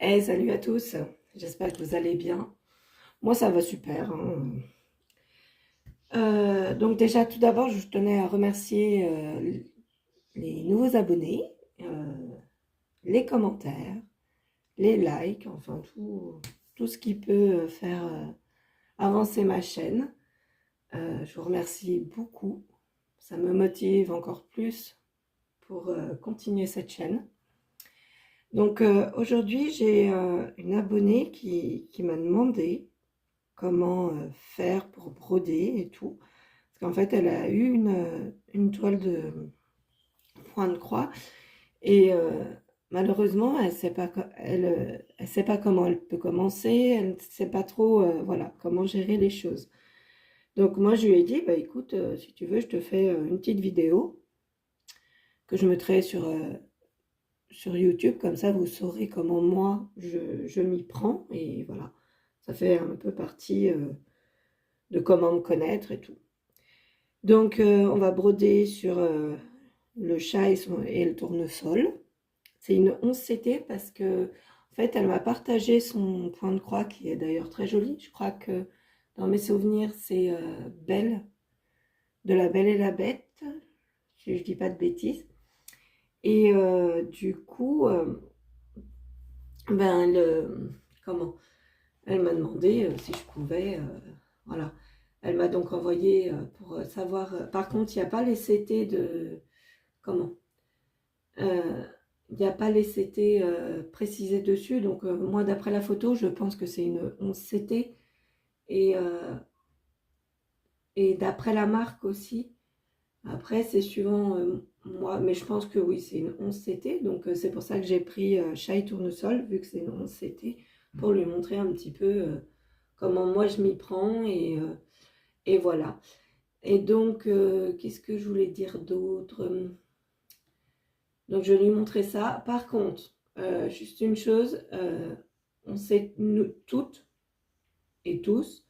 Hey, salut à tous, j'espère que vous allez bien. Moi, ça va super, hein. Donc déjà, tout d'abord, je tenais à remercier les nouveaux abonnés, euh, les commentaires, les likes, enfin tout ce qui peut faire avancer ma chaîne. Je vous remercie beaucoup, ça me motive encore plus pour continuer cette chaîne. Donc aujourd'hui, j'ai une abonnée qui m'a demandé comment faire pour broder et tout. Parce qu'en fait, elle a eu une toile de point de croix et malheureusement, elle sait pas comment elle peut commencer, elle ne sait pas trop voilà, comment gérer les choses. Donc moi, je lui ai dit, bah écoute, si tu veux, je te fais une petite vidéo que je mettrai sur YouTube, comme ça vous saurez comment moi je m'y prends et voilà, ça fait un peu partie de comment me connaître et tout. Donc, on va broder sur le chat et le tournesol. C'est une 11 CT parce que, en fait, elle m'a partagé son point de croix qui est d'ailleurs très joli. Je crois que dans mes souvenirs, c'est Belle, de la Belle et la Bête, si je dis pas de bêtises. Et du coup, ben, comment? Elle m'a demandé si je pouvais, voilà. Elle m'a donc envoyé pour savoir. Par contre, il n'y a pas les CT de. Comment? Il n'y a pas les CT précisés dessus. Donc, moi, d'après la photo, je pense que c'est une 11 CT. Et, euh, et d'après la marque aussi. Après, c'est suivant moi. Mais je pense que oui, c'est une 11 CT. Donc, c'est pour ça que j'ai pris chat et tournesol, vu que c'est une 11 CT, pour lui montrer un petit peu comment moi je m'y prends. Et voilà. Et donc, qu'est-ce que je voulais dire d'autre? Donc, je lui montrais ça. Par contre, juste une chose, on sait, nous toutes et tous,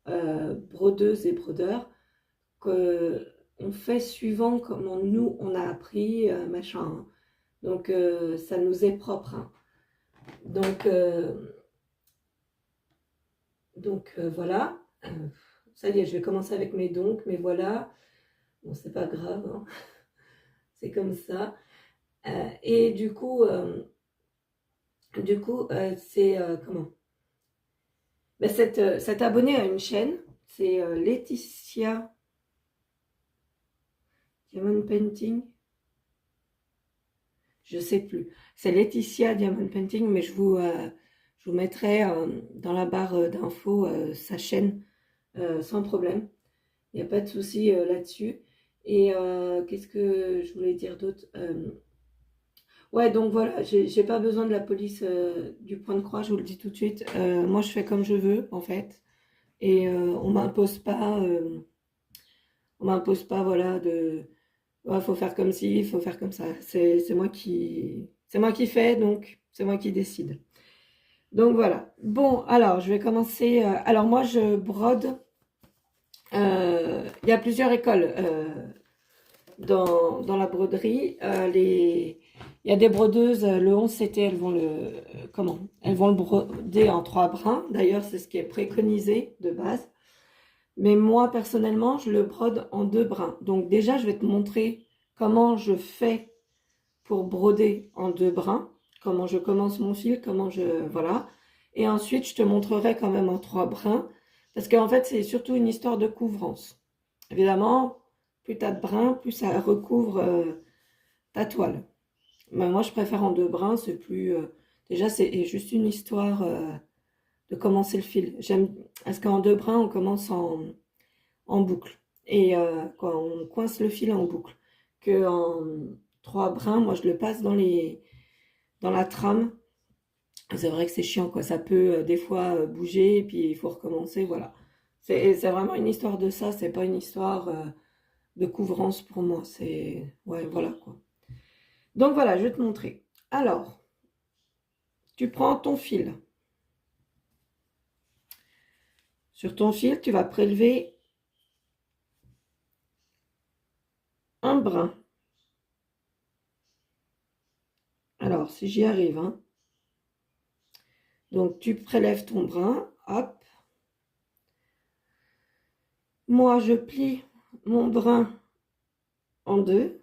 brodeuses et brodeurs, qu'on fait suivant comment nous, on a appris, machin, hein. Donc, ça nous est propre, hein. Donc, voilà. Ça y est, je vais commencer avec mes donc, mais voilà. Bon, c'est pas grave, hein. C'est comme ça. Et c'est comment? Ben, cette abonnée a une chaîne, c'est Laetitia Diamond Painting, je sais plus. C'est Laetitia Diamond Painting, mais je vous mettrai dans la barre d'infos sa chaîne sans problème. Il n'y a pas de souci là-dessus. Et qu'est-ce que je voulais dire d'autre? Ouais, donc voilà, j'ai pas besoin de la police du point de croix, je vous le dis tout de suite. Moi, je fais comme je veux, en fait. Et on m'impose pas, voilà, de, ouais, faut faire comme ci, il faut faire comme ça. C'est moi qui fais, donc c'est moi qui décide. Donc voilà. Bon, alors, je vais commencer. Alors moi, je brode. Il y a plusieurs écoles dans la broderie. Il y a des brodeuses, le 11 CT, comment? Elles vont le broder en 3 brins. D'ailleurs, c'est ce qui est préconisé de base. Mais moi, personnellement, je le brode en 2 brins. Donc déjà, je vais te montrer comment je fais pour broder en 2 brins, comment je commence mon fil, voilà. Et ensuite, je te montrerai quand même en 3 brins, parce qu'en fait, c'est surtout une histoire de couvrance. Évidemment, plus tu as de brins, plus ça recouvre ta toile. Mais moi, je préfère en 2 brins, c'est plus... déjà, c'est juste une histoire de commencer le fil. Parce qu'en 2 brins, on commence en boucle. Et quand on coince le fil en boucle. Que en 3 brins, moi, je le passe dans la trame. C'est vrai que c'est chiant, quoi. Ça peut des fois bouger, et puis il faut recommencer, voilà. C'est vraiment une histoire de ça, c'est pas une histoire de couvrance pour moi. C'est... Ouais, voilà, quoi. Donc voilà, je vais te montrer. Alors, tu prends ton fil. Sur ton fil, tu vas prélever un brin. Alors, si j'y arrive, hein. Donc, tu prélèves ton brin, hop. Moi, je plie mon brin en deux.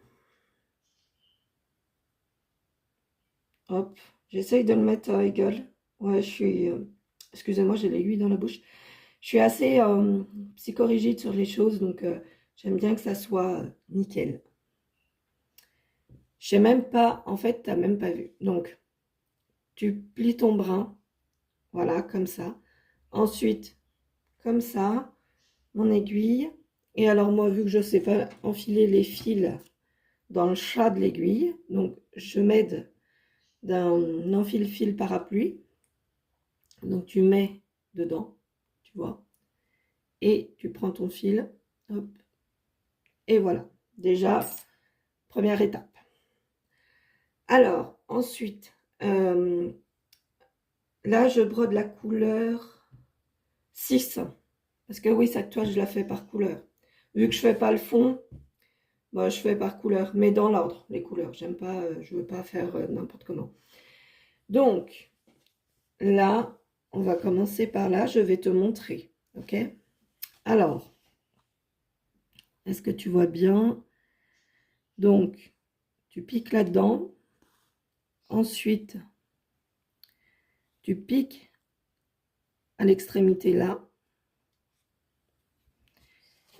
Hop, j'essaye de le mettre égal. Ouais, je suis... excusez-moi, j'ai l'aiguille dans la bouche. Je suis assez psychorigide sur les choses, donc j'aime bien que ça soit nickel. Je sais même pas, en fait, tu n'as même pas vu. Donc, tu plies ton brin, voilà, comme ça. Ensuite, comme ça, mon aiguille. Et alors moi, vu que je sais pas enfiler les fils dans le chat de l'aiguille, donc je m'aide d'un enfile-fil parapluie. Donc tu mets dedans, tu vois, et tu prends ton fil, hop, et voilà. Déjà, première étape. Alors, ensuite, là, je brode la couleur 6. Parce que oui, cette toile, je la fais par couleur. Vu que je fais pas le fond, moi, je fais par couleur, mais dans l'ordre, les couleurs. J'aime pas, je veux pas faire n'importe comment. Donc, là, on va commencer par là. Je vais te montrer, ok? Alors, est-ce que tu vois bien? Donc, tu piques là-dedans. Ensuite, tu piques à l'extrémité là.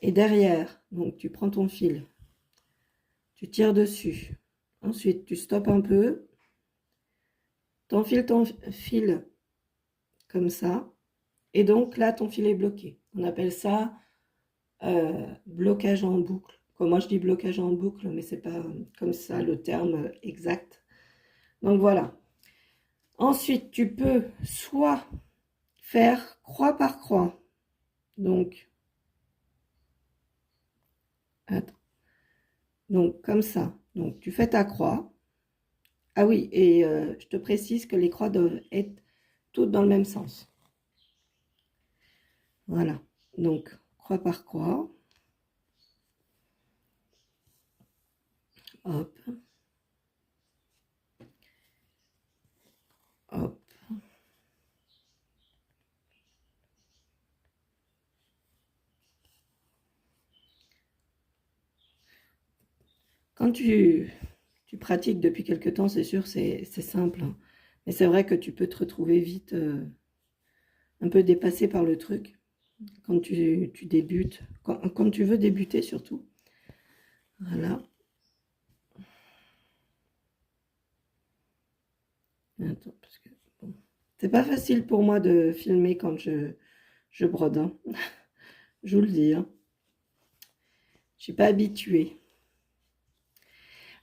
Et derrière, donc tu prends ton fil, tu tires dessus. Ensuite, tu stoppes un peu. T'enfiles ton fil comme ça. Et donc là, ton fil est bloqué. On appelle ça blocage en boucle. Moi, je dis blocage en boucle, mais c'est pas comme ça le terme exact. Donc voilà. Ensuite, tu peux soit faire croix par croix. Donc, attends. Donc, comme ça. Donc, tu fais ta croix. Ah oui, et je te précise que les croix doivent être toutes dans le même sens. Voilà. Donc, croix par croix. Hop. Hop. Quand tu pratiques depuis quelque temps, c'est sûr, c'est simple, hein. Mais c'est vrai que tu peux te retrouver vite un peu dépassé par le truc quand tu débutes, quand tu veux débuter surtout. Voilà. Attends, parce que bon, c'est pas facile pour moi de filmer quand je brode, hein. Je vous le dis, hein. Je suis pas habituée.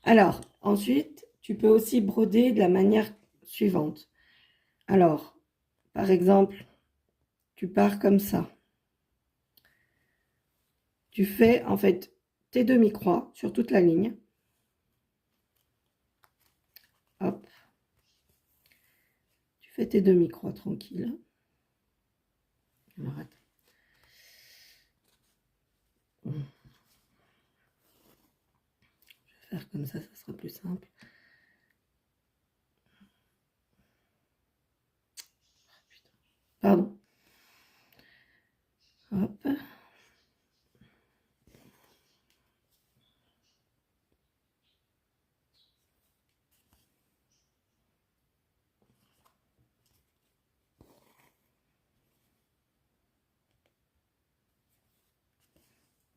Alors, ensuite, tu peux aussi broder de la manière suivante. Alors, par exemple, tu pars comme ça. Tu fais en fait tes demi-croix sur toute la ligne. Hop. Tu fais tes demi-croix tranquille. Alors, attends. Je vais faire comme ça sera plus simple. Pardon. Hop.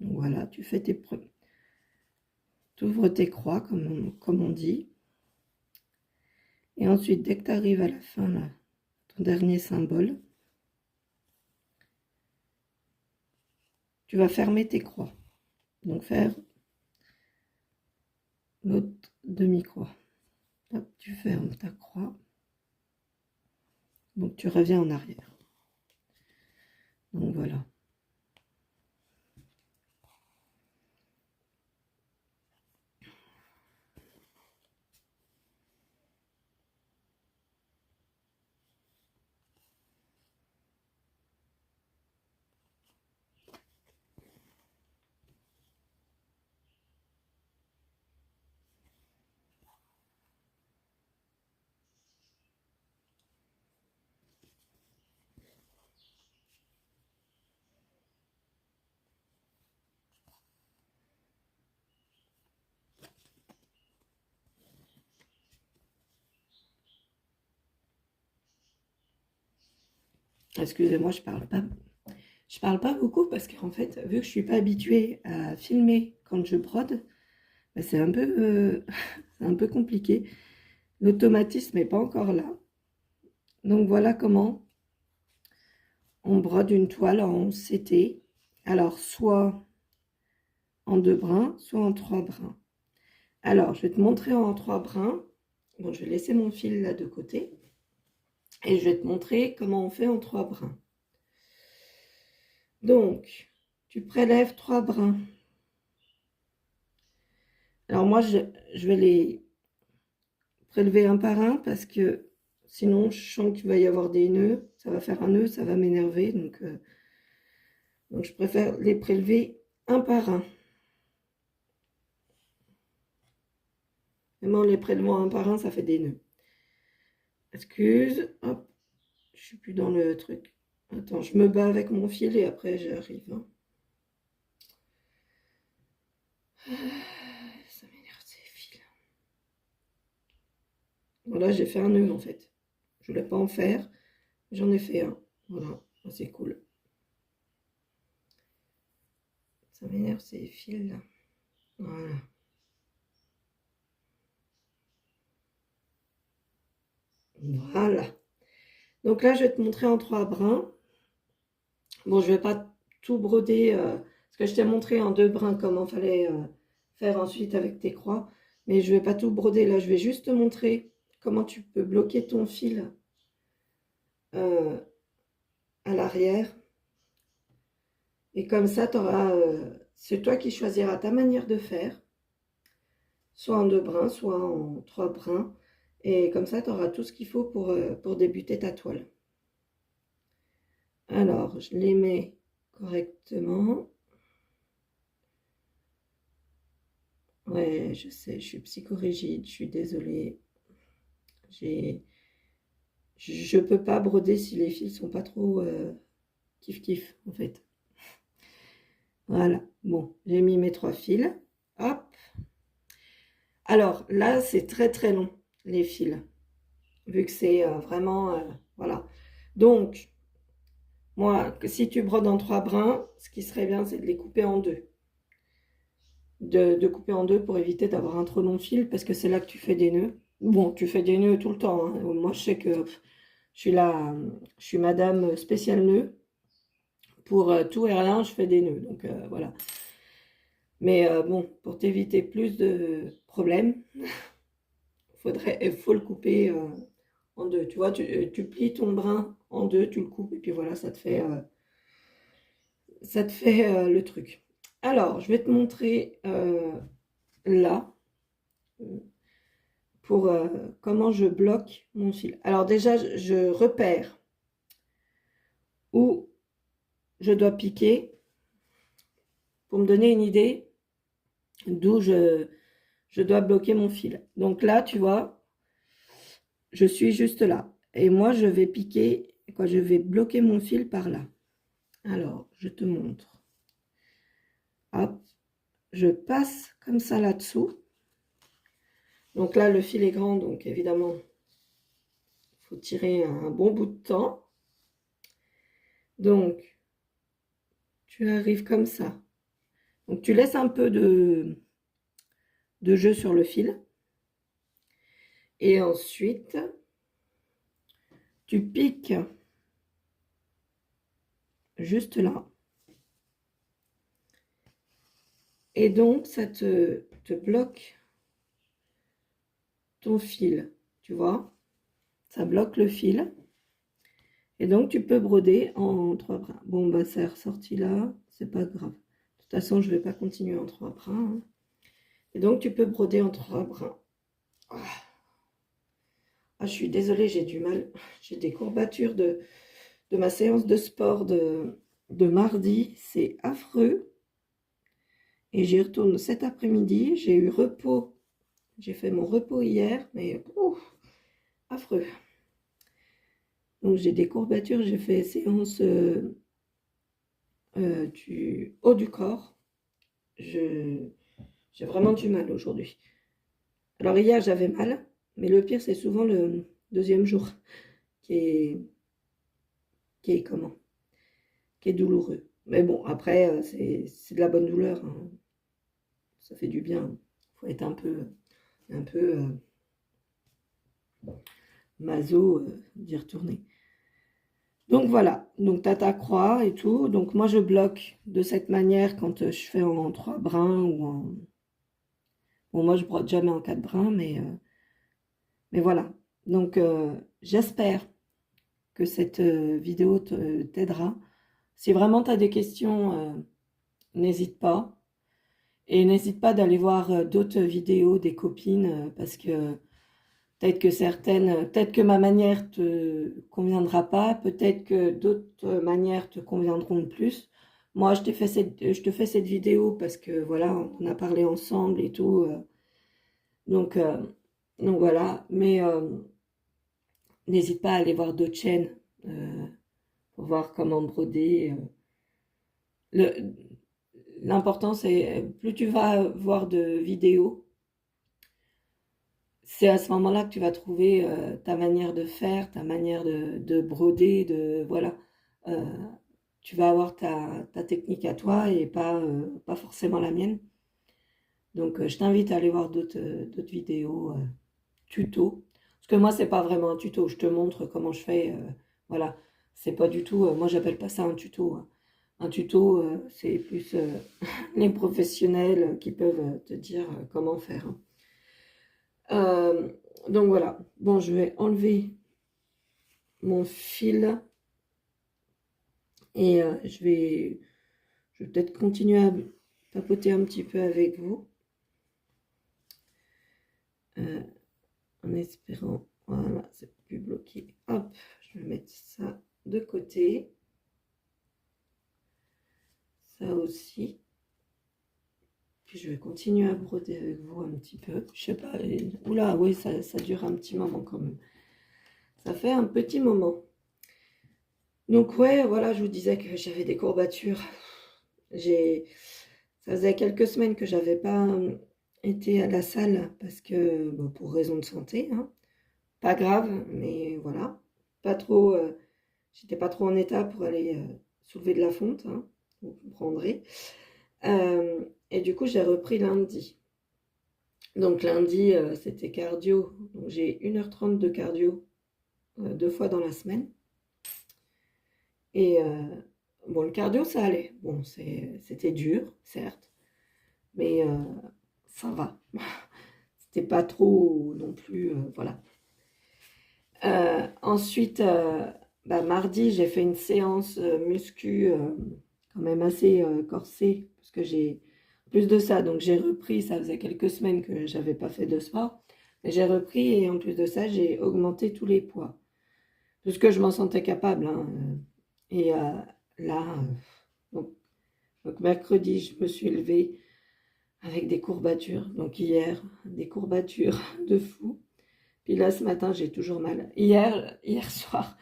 Donc voilà, tu fais tes premiers. Tu ouvres tes croix, comme on dit. Et ensuite, dès que tu arrives à la fin, là, ton dernier symbole, tu vas fermer tes croix. Donc faire l'autre demi-croix. Hop, tu fermes ta croix. Donc tu reviens en arrière. Donc voilà. Excusez-moi, je parle pas beaucoup parce qu'en fait, vu que je suis pas habituée à filmer quand je brode, bah, c'est un peu, c'est un peu compliqué. L'automatisme n'est pas encore là. Donc voilà comment on brode une toile en CT. Alors, soit en 2 brins, soit en 3 brins. Alors, je vais te montrer en 3 brins. Bon, je vais laisser mon fil là de côté. Et je vais te montrer comment on fait en 3 brins. Donc, tu prélèves 3 brins. Alors moi, je vais les prélever un par un parce que sinon, je sens qu'il va y avoir des nœuds. Ça va faire un nœud, ça va m'énerver. Donc, je préfère les prélever un par un. Même en les prélevant un par un, ça fait des nœuds. Excuse, hop, je suis plus dans le truc. Attends, je me bats avec mon fil et après j'arrive. Hein. Ça m'énerve ces fils. Voilà, j'ai fait un nœud en fait. Je voulais pas en faire, j'en ai fait un. Voilà, c'est cool. Ça m'énerve ces fils là. Voilà. Voilà. Donc là, je vais te montrer en 3 brins. Bon, je vais pas tout broder, parce que je t'ai montré en 2 brins comment fallait faire ensuite avec tes croix. Mais je vais pas tout broder là, je vais juste te montrer comment tu peux bloquer ton fil à l'arrière. Et comme ça, c'est toi qui choisiras ta manière de faire. Soit en 2 brins, soit en 3 brins. Et comme ça, tu auras tout ce qu'il faut pour débuter ta toile. Alors, je les mets correctement. Ouais, je sais, je suis psychorigide, je suis désolée. Je peux pas broder si les fils sont pas trop kiff-kiff, en fait. Voilà, bon, j'ai mis mes 3 fils. Hop. Alors, là, c'est très très long, les fils. Vu que c'est vraiment... voilà. Donc, moi, si tu brodes en 3 brins, ce qui serait bien, c'est de les couper en 2. De couper en 2 pour éviter d'avoir un trop long fil, parce que c'est là que tu fais des nœuds. Bon, tu fais des nœuds tout le temps. Hein. Moi, je sais que je suis madame spéciale nœud. Pour tout et rien, je fais des nœuds. Donc, voilà. Mais bon, pour t'éviter plus de problèmes, il faut le couper en 2. Tu vois, tu plies ton brin en 2, tu le coupes, et puis voilà, ça te fait le truc. Alors, je vais te montrer là pour comment je bloque mon fil. Alors déjà, je repère où je dois piquer pour me donner une idée d'où je dois bloquer mon fil. Donc là, tu vois, je suis juste là. Et moi, je vais piquer, quoi, je vais bloquer mon fil par là. Alors, je te montre. Hop, je passe comme ça là-dessous. Donc là, le fil est grand, donc évidemment, il faut tirer un bon bout de temps. Donc, tu arrives comme ça. Donc, tu laisses un peu de jeu sur le fil. Et ensuite, tu piques juste là. Et donc, ça te bloque ton fil, tu vois. Ça bloque le fil. Et donc, tu peux broder en 3 brins. Bon, bah, ça est ressorti là, c'est pas grave. De toute façon, je vais pas continuer en 3 brins. Hein. Et donc, tu peux broder en 3 brins. Ah, je suis désolée, j'ai du mal. J'ai des courbatures de ma séance de sport de mardi. C'est affreux. Et j'y retourne cet après-midi. J'ai eu repos. J'ai fait mon repos hier, mais ouf, affreux. Donc j'ai des courbatures. J'ai fait séance du haut du corps. J'ai vraiment du mal aujourd'hui. Alors hier j'avais mal, mais le pire c'est souvent le deuxième jour qui est qui est comment? Qui est douloureux. Mais bon, après, c'est de la bonne douleur, hein. Ça fait du bien. Il faut être un peu maso d'y retourner. Donc voilà, donc tu as ta croix et tout. Donc moi je bloque de cette manière quand je fais en 3 brins ou en... Bon, moi je brode jamais en 4 brins, mais voilà. Donc j'espère que cette vidéo t'aidera. Si vraiment tu as des questions, n'hésite pas. Et n'hésite pas d'aller voir d'autres vidéos des copines parce que peut-être que ma manière te conviendra pas, peut-être que d'autres manières te conviendront le plus. Moi, je te fais cette vidéo parce que voilà, on a parlé ensemble et tout. Donc, euh, donc voilà. Mais n'hésite pas à aller voir d'autres chaînes euh, pour voir comment broder. Le, L'important, c'est plus tu vas voir de vidéos, c'est à ce moment-là que tu vas trouver ta manière de faire, ta manière de broder, voilà. Euh, Tu vas avoir ta technique à toi et pas forcément la mienne. Donc, je t'invite à aller voir d'autres vidéos tuto. Parce que moi, c'est pas vraiment un tuto. Je te montre comment je fais. Voilà. C'est pas du tout. Moi, j'appelle pas ça un tuto, hein. Un tuto, c'est plus les professionnels qui peuvent te dire comment faire, hein. Euh, donc voilà. Bon, je vais enlever mon fil et je vais peut-être continuer à papoter un petit peu avec vous euh, en espérant. Voilà, c'est plus bloqué. Hop, je vais mettre ça de côté. Ça aussi. Puis je vais continuer à broder avec vous un petit peu. Je sais pas. Oula, oui, ça dure un petit moment quand même. Ça fait un petit moment. Donc ouais, voilà, je vous disais que j'avais des courbatures. Ça faisait quelques semaines que j'avais pas été à la salle parce que bon, pour raison de santé, hein. Pas grave, mais voilà, pas trop. J'étais pas trop en état pour aller soulever de la fonte, hein, vous comprendrez. Et du coup, j'ai repris lundi. Donc lundi, c'était cardio. Donc j'ai 1h30 de cardio 2 fois dans la semaine. Et bon, le cardio, ça allait. Bon, c'était dur, certes, mais ça va. C'était pas trop non plus, voilà. Ensuite, bah, mardi, j'ai fait une séance muscu quand même assez corsée, parce que j'ai plus de ça, donc j'ai repris, ça faisait quelques semaines que j'avais pas fait de sport, mais j'ai repris et en plus de ça, j'ai augmenté tous les poids, parce que je m'en sentais capable, hein. Et là, donc, donc mercredi, je me suis levée avec des courbatures, donc hier, des courbatures de fou. Puis là, ce matin, j'ai toujours mal. Hier soir,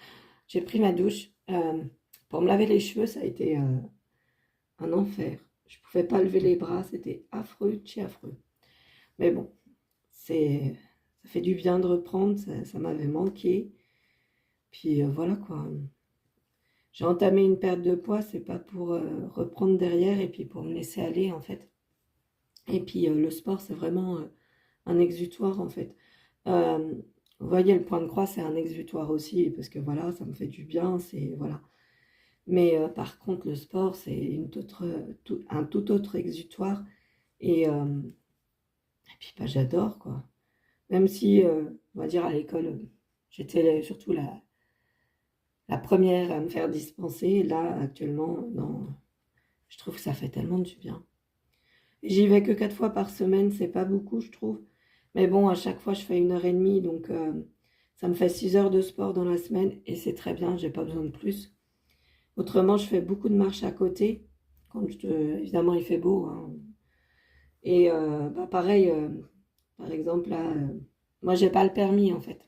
j'ai pris ma douche. Pour me laver les cheveux, ça a été un enfer. Je ne pouvais pas lever les bras, c'était affreux, affreux. Mais bon, ça fait du bien de reprendre, ça m'avait manqué. Puis voilà quoi. J'ai entamé une perte de poids, c'est pas pour reprendre derrière et puis pour me laisser aller en fait. Et puis le sport, c'est vraiment un exutoire en fait. Euh, Vous voyez, le point de croix, c'est un exutoire aussi, parce que voilà, ça me fait du bien, c'est voilà. Mais par contre, le sport, c'est un tout autre exutoire. Et puis, bah, j'adore, quoi. Même si, on va dire, à l'école, j'étais surtout la première à me faire dispenser. Là, actuellement, non, je trouve que ça fait tellement du bien. J'y vais que 4 fois par semaine, c'est pas beaucoup, je trouve. Mais bon, à chaque fois, je fais 1h30, donc ça me fait 6 heures de sport dans la semaine et c'est très bien, j'ai pas besoin de plus. Autrement, je fais beaucoup de marches à côté, évidemment, il fait beau, hein. Et bah, pareil, par exemple, là, moi, j'ai pas le permis en fait.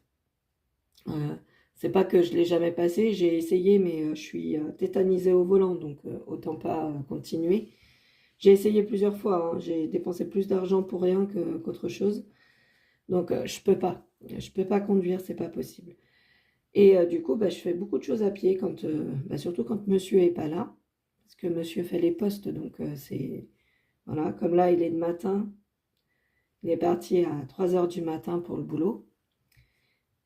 Euh, c'est pas que je l'ai jamais passé, j'ai essayé, mais je suis tétanisée au volant, donc autant pas continuer. J'ai essayé plusieurs fois, hein. J'ai dépensé plus d'argent pour rien qu'autre chose. Donc je peux pas. Je peux pas conduire, c'est pas possible. Et du coup, bah, je fais beaucoup de choses à pied, surtout quand monsieur est pas là, parce que monsieur fait les postes, donc c'est... Voilà, comme là, il est de matin, il est parti à 3 heures du matin pour le boulot.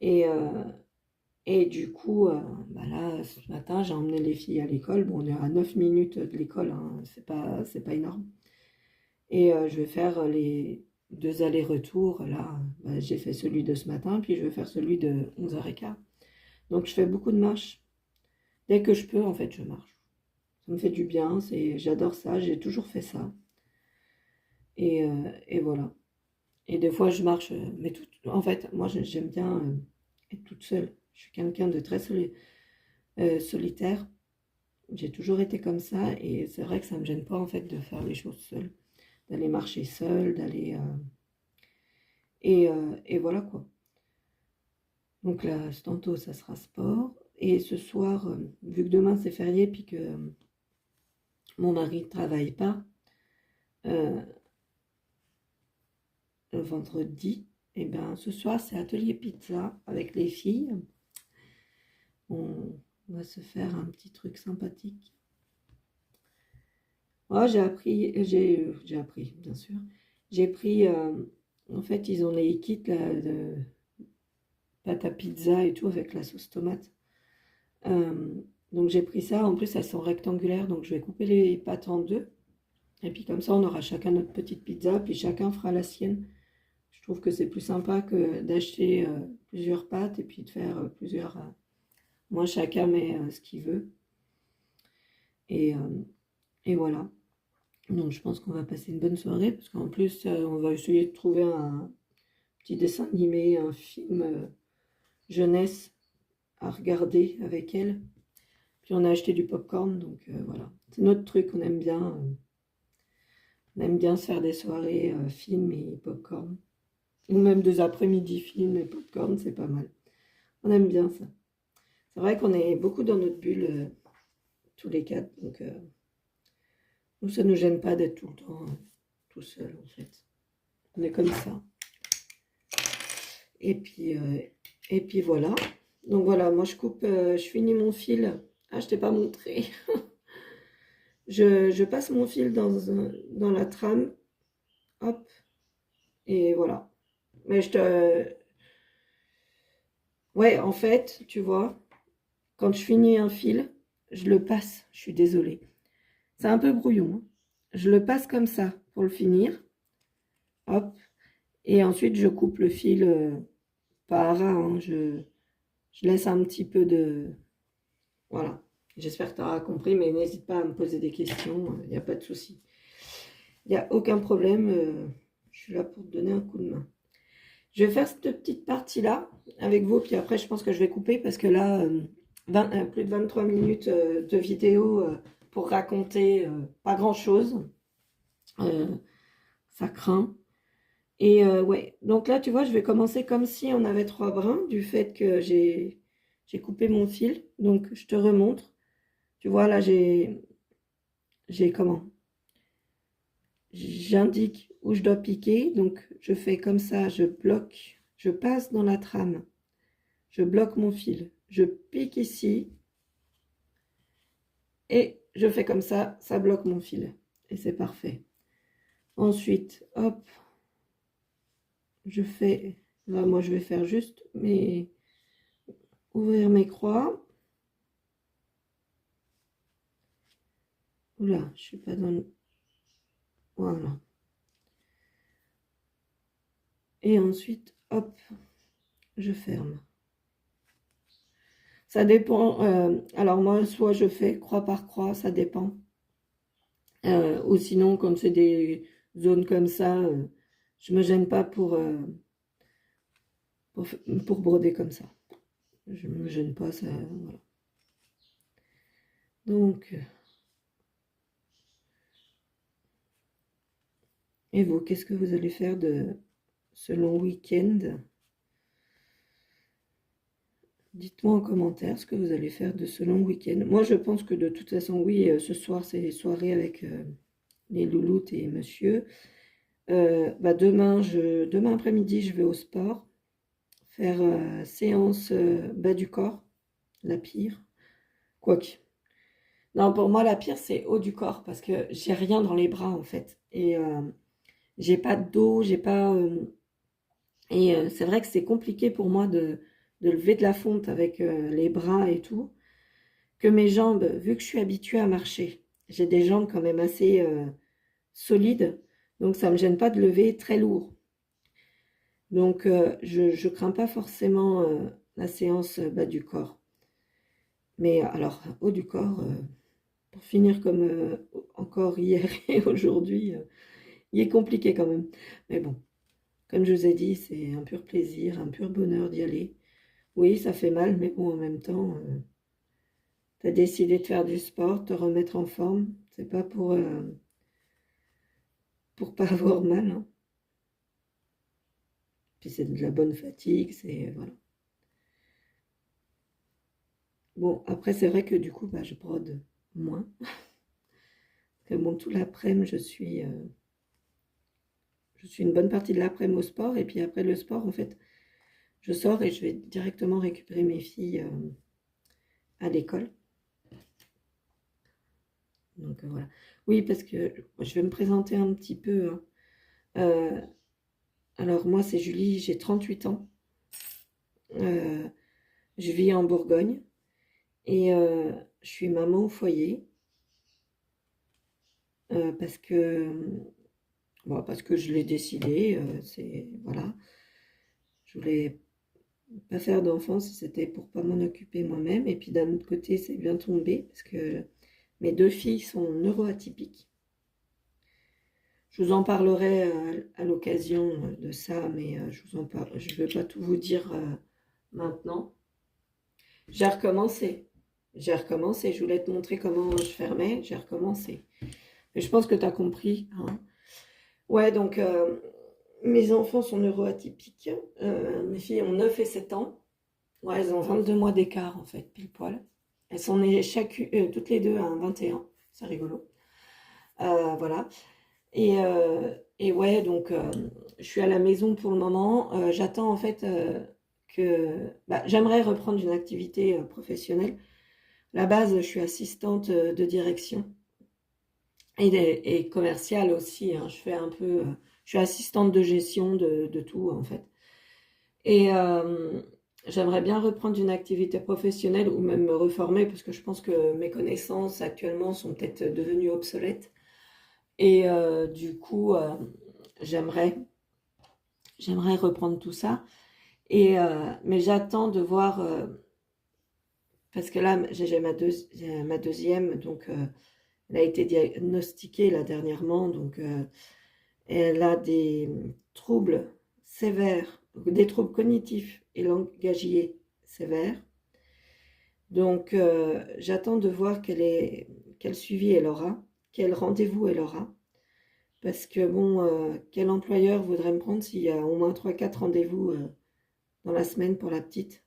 Et, euh, et du coup, bah là, ce matin, j'ai emmené les filles à l'école. Bon, on est à 9 minutes de l'école, hein, c'est pas énorme. Et je vais faire les 2 allers-retours. Là, bah, j'ai fait celui de ce matin, puis je vais faire celui de 11h15. Donc, je fais beaucoup de marches. Dès que je peux, en fait, je marche. Ça me fait du bien, j'adore ça, j'ai toujours fait ça. Et voilà. Et des fois, je marche, mais en fait, moi, j'aime bien être toute seule. Je suis quelqu'un de très solitaire. J'ai toujours été comme ça, et c'est vrai que ça me gêne pas, en fait, de faire les choses seule, d'aller marcher seule, et voilà, quoi. Donc là, tantôt, ça sera sport. Et ce soir, vu que demain, c'est férié, puis que mon mari ne travaille pas, euh, le vendredi, et ben ce soir, c'est atelier pizza avec les filles. On va se faire un petit truc sympathique. Oh, j'ai appris, bien sûr. J'ai pris, en fait, ils ont les kits là, de pâte à pizza et tout avec la sauce tomate. Euh, donc j'ai pris ça. En plus, elles sont rectangulaires, donc je vais couper les pâtes en deux. Et puis comme ça, on aura chacun notre petite pizza, puis chacun fera la sienne. Je trouve que c'est plus sympa que d'acheter plusieurs pâtes et puis de faire plusieurs. Moi, chacun met ce qu'il veut. Et, euh, et voilà. Donc je pense qu'on va passer une bonne soirée, parce qu'en plus, on va essayer de trouver un petit dessin animé, un film jeunesse à regarder avec elle. Puis on a acheté du popcorn, donc voilà. C'est notre truc, on aime bien se faire des soirées films et popcorn. Ou même des après-midi films et popcorn, c'est pas mal. On aime bien ça. C'est vrai qu'on est beaucoup dans notre bulle, tous les quatre, donc nous, ça ne nous gêne pas d'être tout le temps tout seul, en fait. On est comme ça. Et puis, euh, et puis voilà. Donc voilà, moi je coupe, je finis mon fil. Ah, je t'ai pas montré. Je passe mon fil dans la trame. Hop. Et voilà. Mais ouais, en fait, tu vois, quand je finis un fil, je le passe. Je suis désolée. C'est un peu brouillon, hein. Je le passe comme ça pour le finir. Hop. Et ensuite, je coupe le fil pas à ras, hein. Je laisse un petit peu de... Voilà. J'espère que tu auras compris, mais n'hésite pas à me poser des questions. Il n'y a pas de souci. Il n'y a aucun problème. Je suis là pour te donner un coup de main. Je vais faire cette petite partie-là avec vous, puis après, je pense que je vais couper parce que là, plus de 23 minutes de vidéo pour raconter pas grand-chose. Euh, Ça craint. Et ouais, donc là, tu vois, je vais commencer comme si on avait 3 brins, du fait que j'ai coupé mon fil. Donc, je te remontre. Tu vois, là, j'ai comment? J'indique où je dois piquer. Donc, je fais comme ça, je bloque, je passe dans la trame, je bloque mon fil, je pique ici et je fais comme ça bloque mon fil. Et c'est parfait. Ensuite, hop, je fais, là, moi, je vais faire juste ouvrir mes croix. Oula, je suis pas dans le... Voilà. Et ensuite, hop, je ferme. Ça dépend. Alors moi, soit je fais croix par croix, ça dépend. Ou sinon, comme c'est des zones comme ça, je me gêne pas pour, pour broder comme ça. Je me gêne pas, ça, voilà. Donc, et vous, qu'est-ce que vous allez faire de ce long week-end? Dites-moi en commentaire ce que vous allez faire de ce long week-end. Moi, je pense que de toute façon, oui, ce soir, c'est les soirées avec les louloutes et monsieur. Demain après-midi, je vais au sport, faire séance bas du corps, la pire. Quoique. Non, pour moi, la pire, c'est haut du corps parce que j'ai rien dans les bras en fait. Et j'ai pas de dos, j'ai pas. C'est vrai que c'est compliqué pour moi de lever de la fonte avec les bras et tout. Que mes jambes, vu que je suis habituée à marcher, j'ai des jambes quand même assez solides. Donc ça me gêne pas de lever très lourd. Donc je crains pas forcément la séance bas du corps. Mais alors, haut du corps, pour finir comme encore hier et aujourd'hui, il est compliqué quand même. Mais bon, comme je vous ai dit, c'est un pur plaisir, un pur bonheur d'y aller. Oui, ça fait mal, mais bon, en même temps, tu as décidé de faire du sport, te remettre en forme. C'est pas pour pas avoir mal, hein. Puis c'est de la bonne fatigue, c'est voilà. Bon, après, c'est vrai que du coup, bah, je brode moins. Parce que bon, tout l'après-midi, je suis une bonne partie de l'après-midi au sport. Et puis après le sport, en fait, je sors et je vais directement récupérer mes filles à l'école. Donc voilà. Oui, parce que je vais me présenter un petit peu, hein. Euh, alors moi, c'est Julie, j'ai 38 ans. Euh, je vis en Bourgogne et je suis maman au foyer parce que bon, parce que je l'ai décidé. C'est voilà, je voulais pas faire d'enfant si c'était pour pas m'en occuper moi-même. Et puis d'un autre côté, c'est bien tombé parce que mes deux filles sont neuroatypiques. Je vous en parlerai à l'occasion de ça, mais je ne vais pas tout vous dire maintenant. J'ai recommencé. J'ai recommencé. Je voulais te montrer comment je fermais. J'ai recommencé. Mais je pense que tu as compris, hein. Ouais, donc mes enfants sont neuroatypiques. Mes filles ont 9 et 7 ans. Ouais, elles ont 22 mois d'écart, en fait, pile poil. Elles sont nées toutes les deux à un 21. C'est rigolo. Voilà. Et ouais, donc je suis à la maison pour le moment. J'attends en fait que... Bah, j'aimerais reprendre une activité professionnelle. À la base, je suis assistante de direction et commerciale aussi, hein. Je fais un peu... je suis assistante de gestion de tout en fait. Et j'aimerais bien reprendre une activité professionnelle ou même me reformer parce que je pense que mes connaissances actuellement sont peut-être devenues obsolètes. Et du coup, j'aimerais j'aimerais reprendre tout ça. Mais j'attends de voir, parce que là, j'ai ma deuxième, donc elle a été diagnostiquée là dernièrement, donc elle a des troubles sévères, des troubles cognitifs et langagiers sévères. Donc j'attends de voir quel suivi elle aura, quel rendez-vous elle aura. Parce que bon, quel employeur voudrait me prendre s'il y a au moins 3 4 rendez-vous dans la semaine pour la petite?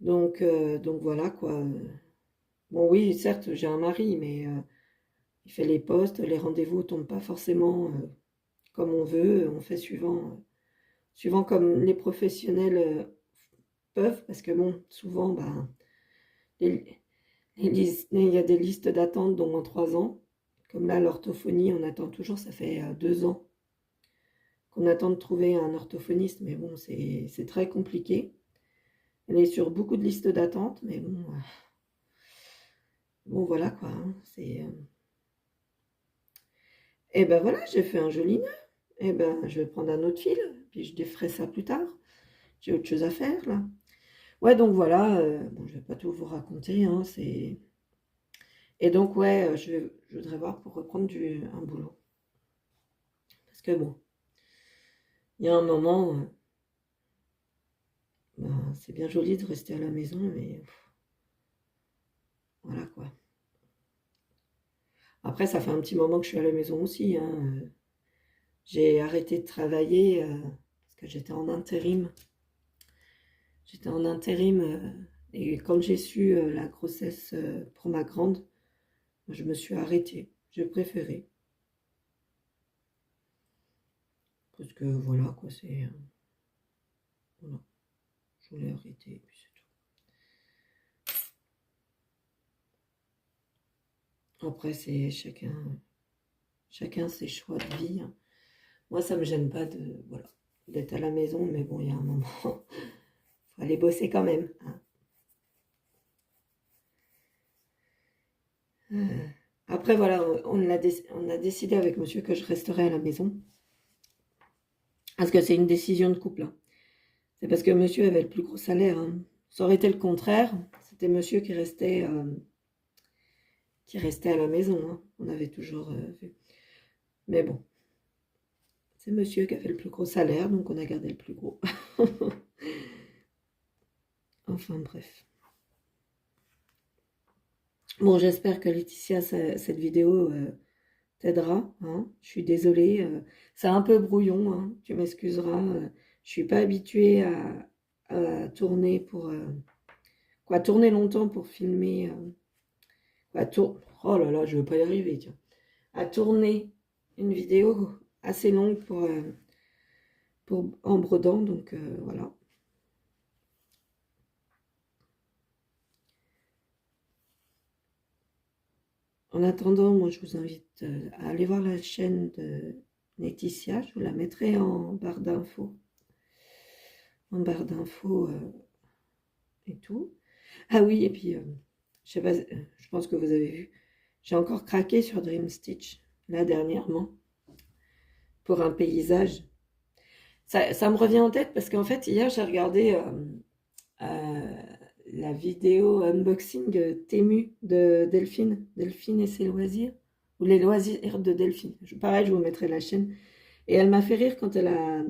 Donc voilà quoi. Bon oui, certes, j'ai un mari, mais il fait les postes, les rendez-vous tombent pas forcément comme on veut, on fait suivant comme les professionnels peuvent, parce que bon, souvent, bah, les, il y a des listes d'attente dont en 3 ans. Comme là, l'orthophonie, on attend toujours, ça fait 2 ans qu'on attend de trouver un orthophoniste, mais bon, c'est très compliqué. Elle est sur beaucoup de listes d'attente, mais bon, bon voilà quoi, hein, Et ben voilà, j'ai fait un joli nœud. Et ben je vais prendre un autre fil, puis je déferai ça plus tard. J'ai autre chose à faire là. Ouais, donc voilà, bon, je vais pas tout vous raconter, hein, c'est... Et donc ouais, je voudrais voir pour reprendre un boulot. Parce que bon, il y a un moment, ben, c'est bien joli de rester à la maison, mais voilà quoi. Après, ça fait un petit moment que je suis à la maison aussi, hein. J'ai arrêté de travailler parce que j'étais en intérim. J'étais en intérim et quand j'ai su la grossesse pour ma grande, je me suis arrêtée. J'ai préféré. Parce que voilà, quoi, c'est... voilà. Je voulais arrêter, et puis c'est tout. Après, c'est chacun ses choix de vie, hein. Moi, ça me gêne pas voilà, d'être à la maison, mais bon, il y a un moment, faut aller bosser quand même, hein. Après, voilà, on a décidé avec monsieur que je resterai à la maison. Parce que c'est une décision de couple, hein. C'est parce que monsieur avait le plus gros salaire, hein. Ça aurait été le contraire. C'était monsieur qui restait à la maison, hein. On avait toujours vu. Mais bon, c'est monsieur qui a fait le plus gros salaire, donc on a gardé le plus gros. Enfin bref. Bon, j'espère que Laetitia, cette vidéo t'aidera, hein. Je suis désolée, c'est un peu brouillon, hein. Tu m'excuseras. Je suis pas habituée à tourner tourner longtemps pour filmer. Oh là là, je veux pas y arriver, tiens. À tourner une vidéo assez longue en brodant, donc voilà. En attendant, moi je vous invite à aller voir la chaîne de Laetitia, je vous la mettrai en barre d'infos. En barre d'infos et tout. Ah oui, et puis, je sais pas, je pense que vous avez vu, j'ai encore craqué sur Dream Stitch, là dernièrement, pour un paysage. Ça me revient en tête parce qu'en fait, hier, j'ai regardé la vidéo unboxing Temu de Delphine et ses loisirs, ou les loisirs de Delphine. Pareil, je vous mettrai la chaîne. Et elle m'a fait rire quand elle a...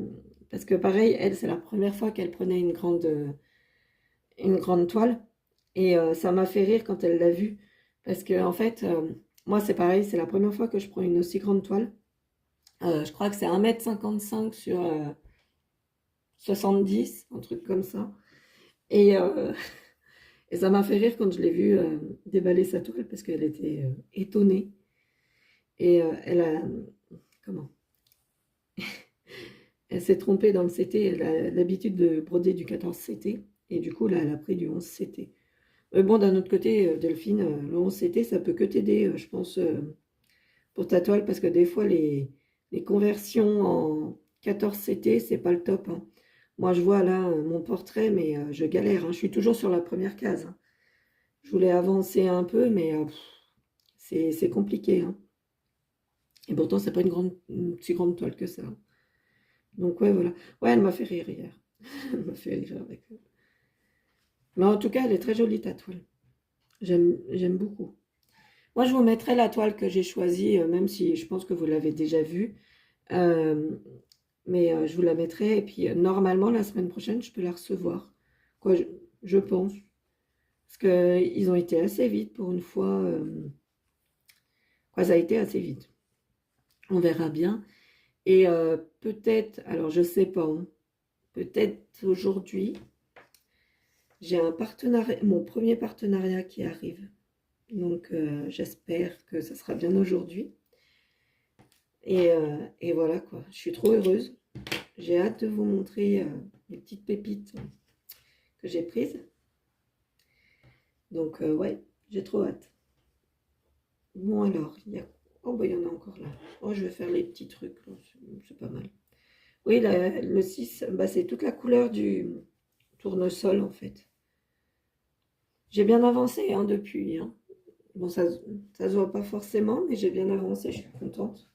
Parce que pareil, elle, c'est la première fois qu'elle prenait une grande toile. Et ça m'a fait rire quand elle l'a vue. Parce que en fait, moi, c'est pareil, c'est la première fois que je prends une aussi grande toile. Je crois que c'est 1,55 m sur 70, un truc comme ça. Et, et ça m'a fait rire quand je l'ai vue déballer sa toile parce qu'elle était étonnée. Et elle a... Comment? Elle s'est trompée dans le CT. Elle a l'habitude de broder du 14 CT. Et du coup, là, elle a pris du 11 CT. Bon, d'un autre côté, Delphine, le 11 CT, ça peut que t'aider, je pense, pour ta toile. Parce que des fois, les conversions en 14 CT, c'est pas le top, hein. Moi, je vois là mon portrait, mais je galère, hein. Je suis toujours sur la première case, hein. Je voulais avancer un peu, mais c'est compliqué, hein. Et pourtant, c'est pas une si grande toile que ça. Donc, ouais, voilà. Ouais, elle m'a fait rire hier. Elle m'a fait rire avec eux. Mais en tout cas, elle est très jolie, ta toile. J'aime beaucoup. Moi, je vous mettrai la toile que j'ai choisie, même si je pense que vous l'avez déjà vue. Euh, mais je vous la mettrai. Et puis, normalement, la semaine prochaine, je peux la recevoir. Quoi, je pense. Parce qu'ils ont été assez vite pour une fois. Quoi, ça a été assez vite. On verra bien. Et peut-être, alors je sais pas, hein, peut-être aujourd'hui, j'ai un partenariat, mon premier partenariat qui arrive. Donc j'espère que ça sera bien aujourd'hui. Et voilà quoi, je suis trop heureuse. J'ai hâte de vous montrer les petites pépites que j'ai prises. Donc ouais, j'ai trop hâte. Bon alors, oh bah il y en a encore là. Oh, je vais faire les petits trucs, c'est pas mal. Oui, le 6, bah, c'est toute la couleur du tournesol en fait. J'ai bien avancé hein, depuis, hein. Bon, ça se voit pas forcément, mais j'ai bien avancé, je suis contente.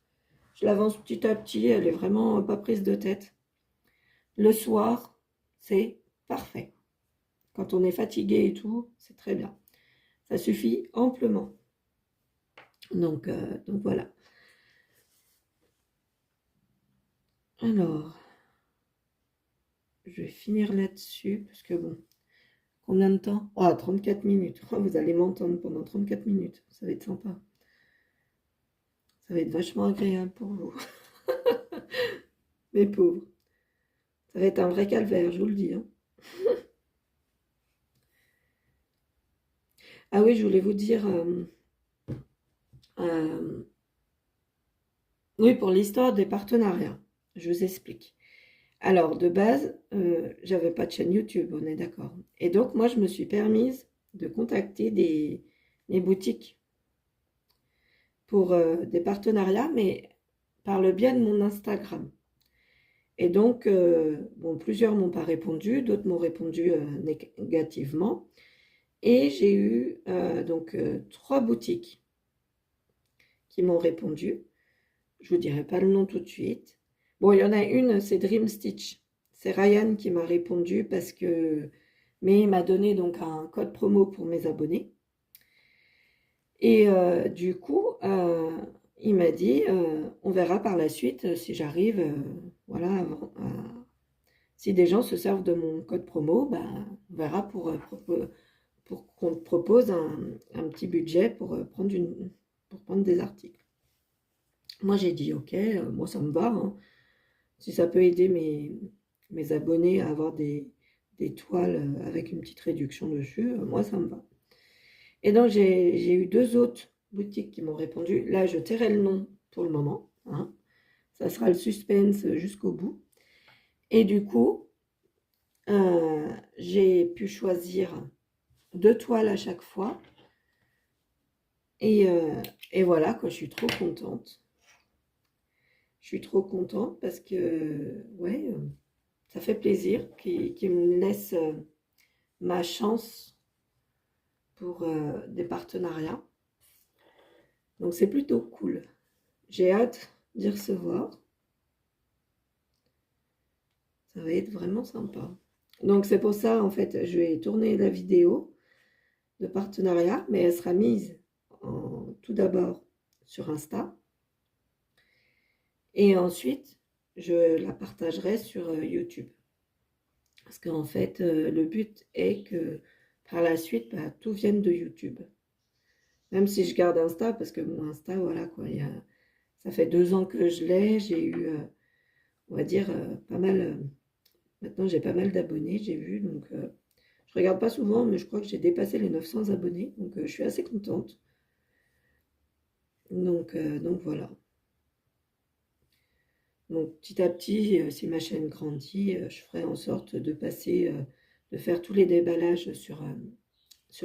Je l'avance petit à petit, elle est vraiment pas prise de tête. Le soir, c'est parfait. Quand on est fatigué et tout, c'est très bien. Ça suffit amplement. Donc voilà. Alors, je vais finir là-dessus, parce que bon, combien de temps? Oh, 34 minutes. Oh, vous allez m'entendre pendant 34 minutes. Ça va être sympa. Ça va être vachement agréable pour vous. Mes pauvres. Ça va être un vrai calvaire, je vous le dis, hein. Ah oui, je voulais vous dire... oui, pour l'histoire des partenariats. Je vous explique. Alors, de base, j'avais pas de chaîne YouTube, on est d'accord. Et donc, moi, je me suis permise de contacter des boutiques pour des partenariats, mais par le biais de mon Instagram. Et donc, bon, plusieurs m'ont pas répondu, d'autres m'ont répondu négativement. Et j'ai eu donc 3 boutiques qui m'ont répondu. Je vous dirai pas le nom tout de suite. Bon, il y en a une, c'est Dream Stitch. C'est Ryan qui m'a répondu parce que... Mais il m'a donné donc un code promo pour mes abonnés. Et du coup, il m'a dit, on verra par la suite si j'arrive, voilà, si des gens se servent de mon code promo, ben, on verra pour qu'on te propose un petit budget pour prendre des articles. Moi, j'ai dit, ok, moi, ça me va, hein. Si ça peut aider mes abonnés à avoir des toiles avec une petite réduction dessus, moi, ça me va. Et donc, j'ai eu 2 autres boutiques qui m'ont répondu. Là, je tairai le nom pour le moment, hein. Ça sera le suspense jusqu'au bout. Et du coup, j'ai pu choisir 2 toiles à chaque fois. Et voilà, quoi, je suis trop contente. Je suis trop contente parce que, ouais, ça fait plaisir qu'ils me laissent ma chance pour des partenariats. Donc, c'est plutôt cool. J'ai hâte d'y recevoir. Ça va être vraiment sympa. Donc, c'est pour ça, en fait, je vais tourner la vidéo de partenariat, mais elle sera mise tout d'abord sur Insta. Et ensuite, je la partagerai sur YouTube. Parce qu'en fait, le but est que par la suite, bah, tout vienne de YouTube. Même si je garde Insta, parce que mon Insta, voilà quoi, ça fait 2 ans que je l'ai. J'ai eu, on va dire, pas mal. Maintenant, j'ai pas mal d'abonnés, j'ai vu. Donc, je regarde pas souvent, mais je crois que j'ai dépassé les 900 abonnés. Donc, je suis assez contente. Donc voilà. Donc petit à petit, si ma chaîne grandit, je ferai en sorte de passer, de faire tous les déballages sur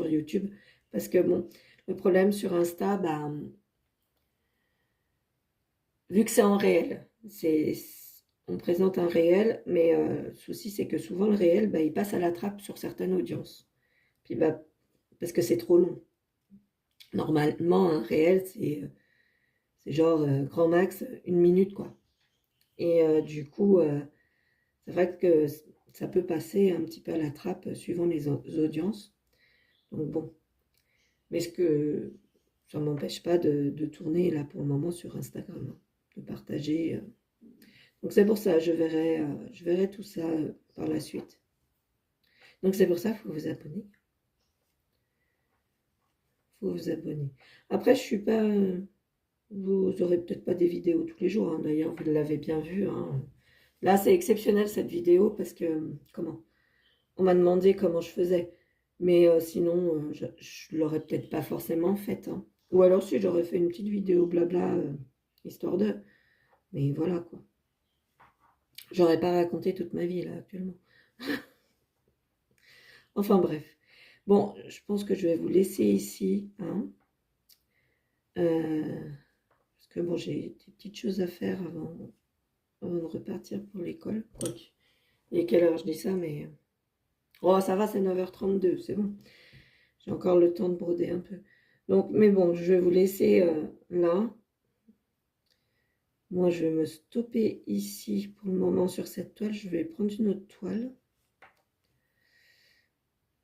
YouTube. Parce que bon, le problème sur Insta, bah, vu que c'est en réel, on présente un réel, mais le souci c'est que souvent le réel, bah, il passe à la trappe sur certaines audiences. Puis bah, parce que c'est trop long. Normalement, un réel, c'est genre grand max 1 minute, quoi. Et du coup, c'est vrai que ça peut passer un petit peu à la trappe suivant les audiences. Donc bon, mais ça ne m'empêche pas de tourner là pour le moment sur Instagram, hein, de partager. Donc c'est pour ça, je verrai tout ça par la suite. Donc c'est pour ça qu'il faut vous abonner. Faut vous abonner. Après, je suis pas... vous aurez peut-être pas des vidéos tous les jours, hein. D'ailleurs, vous l'avez bien vu, hein. Là, c'est exceptionnel cette vidéo parce que, comment? On m'a demandé comment je faisais. Mais sinon, je l'aurais peut-être pas forcément faite, hein. Ou alors si j'aurais fait une petite vidéo blabla, histoire de... Mais voilà, quoi. J'aurais pas raconté toute ma vie, là, actuellement. Enfin, bref. Bon, je pense que je vais vous laisser ici, hein. Parce que, bon, j'ai des petites choses à faire avant de repartir pour l'école. Quoique, il est quelle heure je dis ça, mais... Oh, ça va, c'est 9h32, c'est bon. J'ai encore le temps de broder un peu. Donc, mais bon, je vais vous laisser là. Moi, je vais me stopper ici pour le moment sur cette toile. Je vais prendre une autre toile.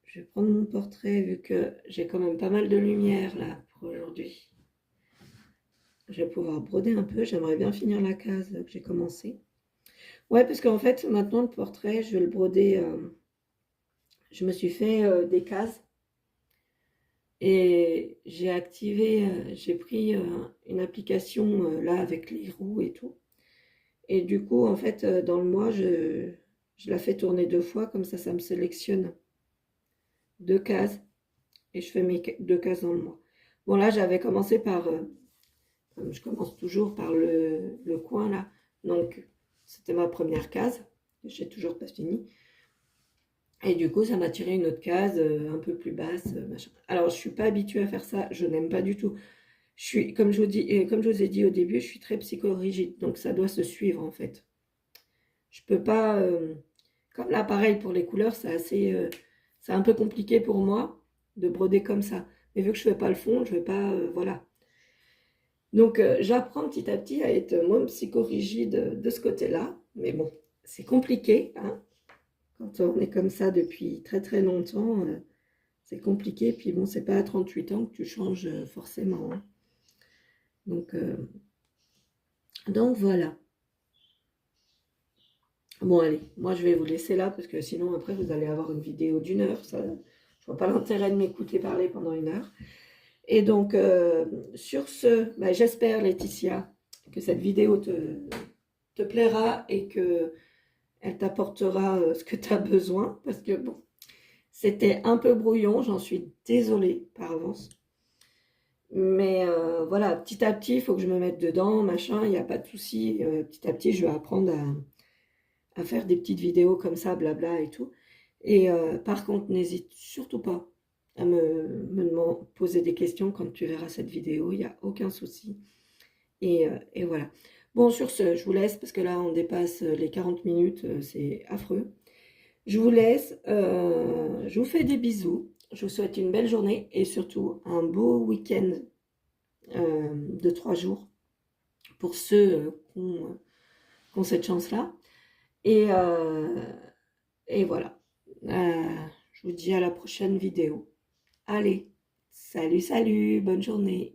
Je vais prendre mon portrait vu que j'ai quand même pas mal de lumière là pour aujourd'hui. Je vais pouvoir broder un peu. J'aimerais bien finir la case que j'ai commencé. Ouais, parce qu'en fait, maintenant, le portrait, je vais le broder. Je me suis fait des cases. Et j'ai activé, j'ai pris une application là avec les roues et tout. Et du coup, en fait, dans le mois, je la fais tourner 2 fois, comme ça me sélectionne 2 cases. Et je fais mes 2 cases dans le mois. Bon, là, j'avais commencé par, comme je commence toujours par le coin là. Donc, c'était ma première case. j'ai toujours pas fini. Et du coup, ça m'a tiré une autre case un peu plus basse, machin. Alors, je suis pas habituée à faire ça, je n'aime pas du tout. Je suis, comme je vous dis, et comme je vous ai dit au début, je suis très psychorigide, donc ça doit se suivre en fait. Je peux pas, comme là, pareil pour les couleurs, c'est un peu compliqué pour moi de broder comme ça. Mais vu que je fais pas le fond, je vais pas, voilà. Donc, j'apprends petit à petit à être moins psychorigide de ce côté-là. Mais bon, c'est compliqué, hein. Quand on est comme ça depuis très très longtemps, c'est compliqué. Puis bon, c'est pas à 38 ans que tu changes forcément, hein. Donc, euh, donc voilà. Bon, allez, moi je vais vous laisser là parce que sinon après vous allez avoir une vidéo d'1 heure. Ça, je vois pas l'intérêt de m'écouter parler pendant 1 heure. Et donc, sur ce, bah, j'espère, Laetitia, que cette vidéo te plaira et que elle t'apportera ce que tu as besoin. Parce que bon, c'était un peu brouillon, j'en suis désolée par avance. Mais voilà, petit à petit, il faut que je me mette dedans, machin, il n'y a pas de souci. Petit à petit, je vais apprendre à faire des petites vidéos comme ça, blabla et tout. Et par contre, n'hésite surtout pas à poser des questions quand tu verras cette vidéo, il n'y a aucun souci. Et voilà. Bon, sur ce, je vous laisse parce que là, on dépasse les 40 minutes, c'est affreux. Je vous laisse, je vous fais des bisous, je vous souhaite une belle journée et surtout un beau week-end de 3 jours pour ceux qui ont cette chance-là. Et, et voilà. Je vous dis à la prochaine vidéo. Allez, salut, salut, bonne journée.